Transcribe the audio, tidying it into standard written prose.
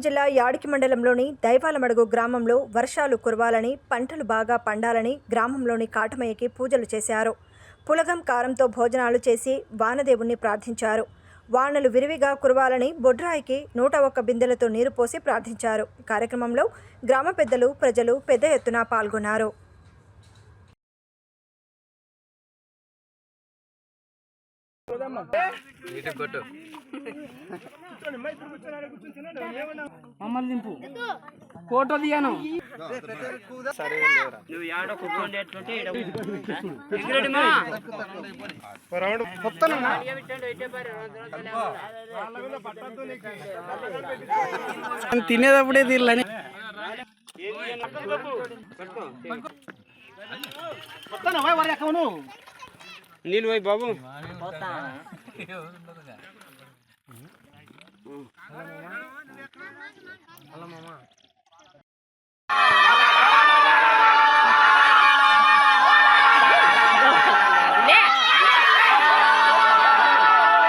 జిల్లా యాడికి మండలంలోని దైవాలమడుగు గ్రామంలో వర్షాలు కురవాలని, పంటలు బాగా పండాలని గ్రామంలోని కాటమయ్యకి పూజలు చేశారు. పులగం కారంతో భోజనాలు చేసి వానదేవుణ్ణి ప్రార్థించారు. వానలు విరివిగా కురవాలని బొడ్రాయికి 101 బిందెలతో నీరు పోసి ప్రార్థించారు. కార్యక్రమంలో గ్రామ పెద్దలు, ప్రజలు పెద్ద ఎత్తున పాల్గొన్నారు. మమ్మల్ని దింపు ఫోటో దిగాను తినేటప్పుడే తీర్లని నీళ్ళు పోయి బాబు